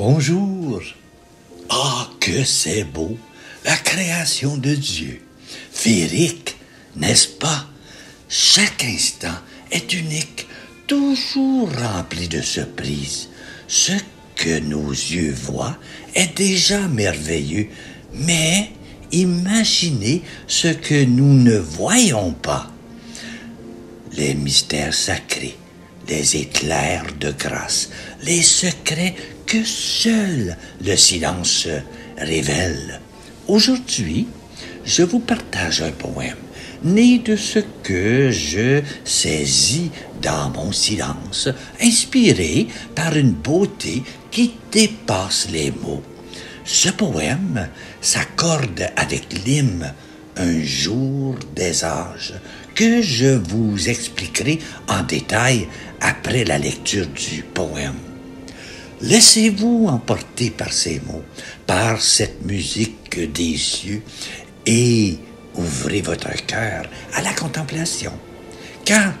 Bonjour. Ah, que c'est beau, la création de Dieu. Féerique, n'est-ce pas? Chaque instant est unique, toujours rempli de surprises. Ce que nos yeux voient est déjà merveilleux, mais imaginez ce que nous ne voyons pas. Les mystères sacrés, les éclairs de grâce, les secrets que seul le silence révèle. Aujourd'hui, je vous partage un poème né de ce que je saisis dans mon silence, inspiré par une beauté qui dépasse les mots. Ce poème s'accorde avec l'hymne Un jour des âges, que je vous expliquerai en détail après la lecture du poème. Laissez-vous emporter par ces mots, par cette musique des cieux, et ouvrez votre cœur à la contemplation, car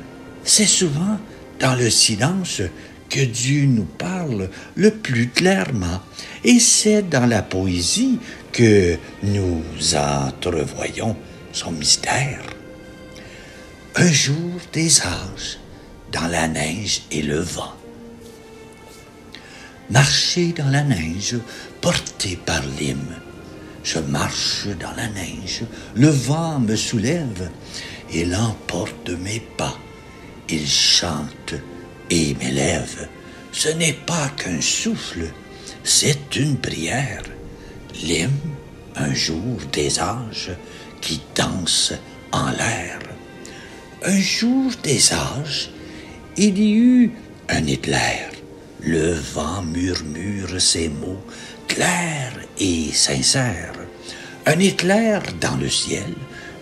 c'est souvent dans le silence que Dieu nous parle le plus clairement, et c'est dans la poésie que nous entrevoyons son mystère. Un jour des âges, dans la neige et le vent. Marcher dans la neige, porté par l'hymne. Je marche dans la neige, le vent me soulève, il emporte mes pas, il chante et m'élève. Ce n'est pas qu'un souffle, c'est une prière. L'hymne, un jour des âges, qui danse en l'air. Un jour des âges, il y eut un éclair. Le vent murmure ses mots, clairs et sincères. Un éclair dans le ciel,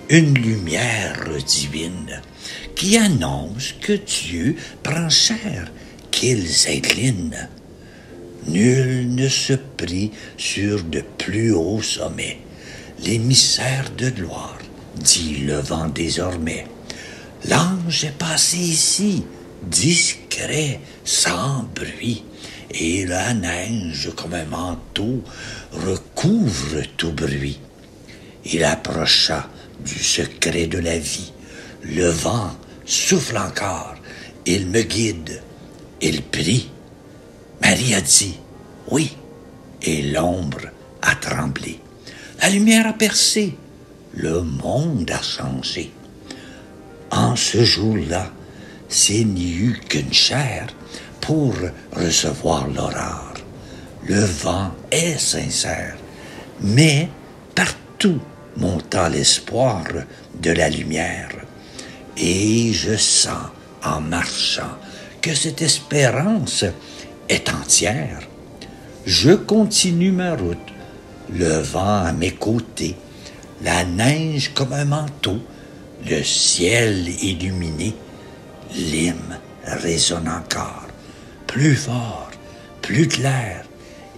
une lumière divine, qui annonce que Dieu prend chair, qu'il s'incline. Nul ne se prie sur de plus hauts sommets. L'émissaire de gloire, dit le vent désormais. L'ange est passé ici, discret, sans bruit, et la neige comme un manteau recouvre tout bruit. Il approcha du secret de la vie. Le vent souffle encore, il me guide, il prie. Marie a dit oui, et l'ombre a tremblé. La lumière a percé, le monde a changé. En ce jour-là, s'il n'y eut qu'une chair pour recevoir l'aurore. Le vent est sincère, mais partout montant l'espoir de la lumière. Et je sens, en marchant, que cette espérance est entière. Je continue ma route, le vent à mes côtés, la neige comme un manteau, le ciel illuminé, l'hymne résonne encore, plus fort, plus clair,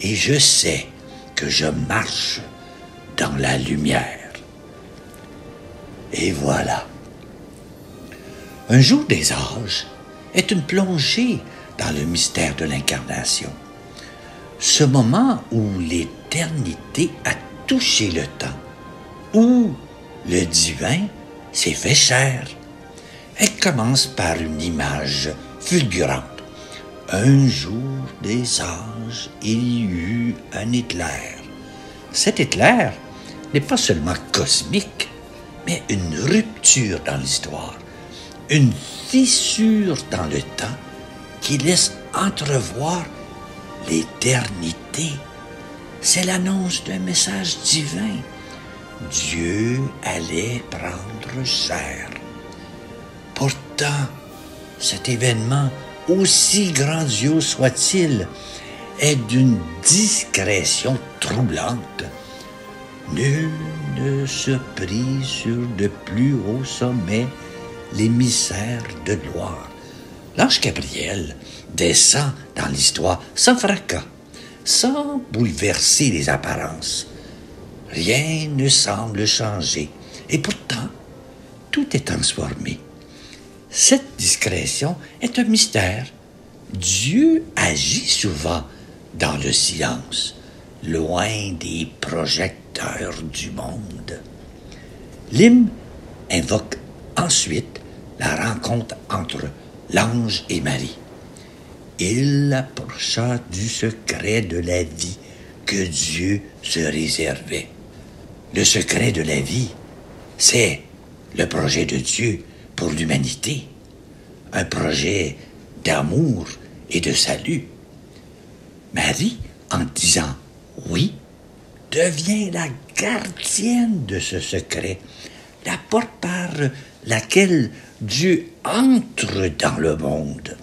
et je sais que je marche dans la lumière. Et voilà. Un jour des âges est une plongée dans le mystère de l'incarnation. Ce moment où l'éternité a touché le temps, où le divin s'est fait chair. Elle commence par une image fulgurante. Un jour des âges, il y eut un éclair. Cet éclair n'est pas seulement cosmique, mais une rupture dans l'histoire, une fissure dans le temps qui laisse entrevoir l'éternité. C'est l'annonce d'un message divin. Dieu allait prendre chair. Pourtant, cet événement, aussi grandiose soit-il, est d'une discrétion troublante. Nul ne se prie sur de plus hauts sommets l'émissaire de gloire. L'ange Gabriel descend dans l'histoire sans fracas, sans bouleverser les apparences. Rien ne semble changer, et pourtant, tout est transformé. Cette discrétion est un mystère. Dieu agit souvent dans le silence, loin des projecteurs du monde. L'hymne invoque ensuite la rencontre entre l'ange et Marie. Il approcha du secret de la vie que Dieu se réservait. Le secret de la vie, c'est le projet de Dieu pour l'humanité, un projet d'amour et de salut. Marie, en disant oui, devient la gardienne de ce secret, la porte par laquelle Dieu entre dans le monde.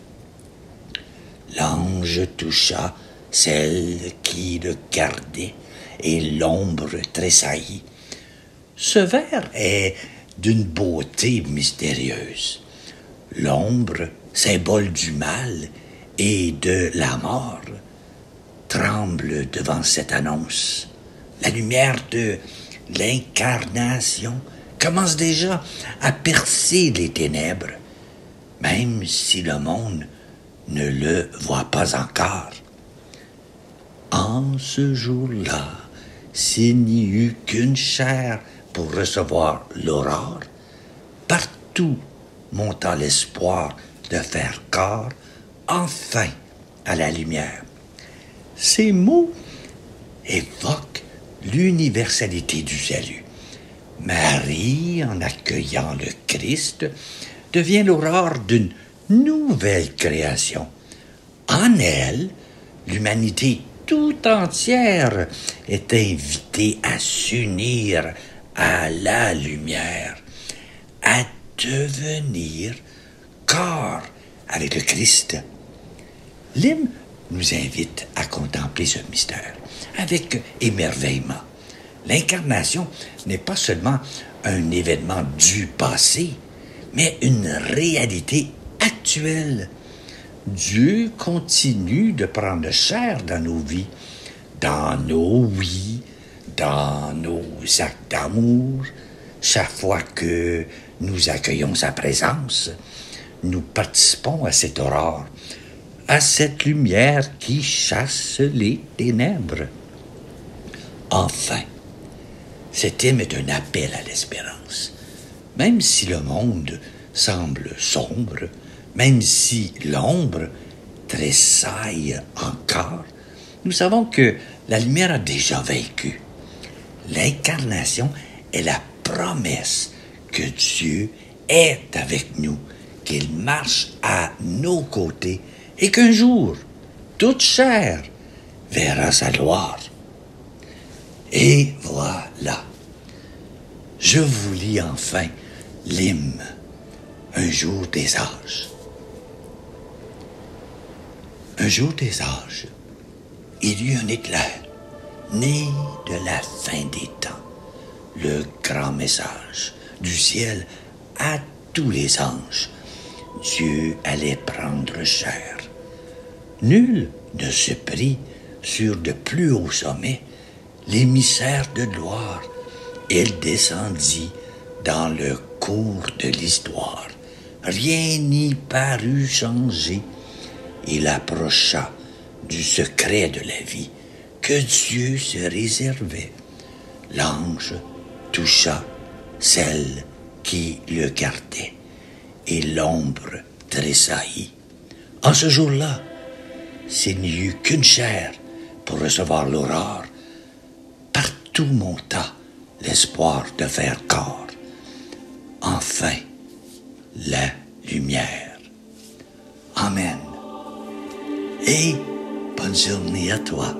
L'ange toucha celle qui le gardait et l'ombre tressaillit. Ce vers est d'une beauté mystérieuse. L'ombre, symbole du mal et de la mort, tremble devant cette annonce. La lumière de l'incarnation commence déjà à percer les ténèbres, même si le monde ne le voit pas encore. En ce jour-là, s'il n'y eut qu'une chair pour recevoir l'aurore, partout monta l'espoir de faire corps enfin à la lumière. Ces mots évoquent l'universalité du salut. Marie, en accueillant le Christ, devient l'aurore d'une nouvelle création. En elle, l'humanité tout entière est invitée à s'unir à la lumière, à devenir corps avec le Christ. L'hymne nous invite à contempler ce mystère avec émerveillement. L'incarnation n'est pas seulement un événement du passé, mais une réalité actuelle. Dieu continue de prendre chair dans nos vies, dans nos oui, dans nos actes d'amour. Chaque fois que nous accueillons sa présence, nous participons à cette aurore, à cette lumière qui chasse les ténèbres. Enfin, cet hymne est un appel à l'espérance. Même si le monde semble sombre, même si l'ombre tressaille encore, nous savons que la lumière a déjà vaincu. L'incarnation est la promesse que Dieu est avec nous, qu'il marche à nos côtés et qu'un jour, toute chair verra sa gloire. Et voilà, je vous lis enfin l'hymne, un jour des âges. Un jour des âges, il y eut un éclair, né de la fin des temps, le grand message du ciel à tous les anges. Dieu allait prendre chair. Nul ne se prit sur de plus hauts sommets l'émissaire de gloire. Il descendit dans le cours de l'histoire. Rien n'y parut changer. Il approcha du secret de la vie que Dieu se réservait. L'ange toucha celle qui le gardait, et l'ombre tressaillit. En ce jour-là, s'il n'y eut qu'une chair pour recevoir l'aurore, partout monta l'espoir de faire corps. Enfin, la lumière. Amen. Et bonne journée à toi.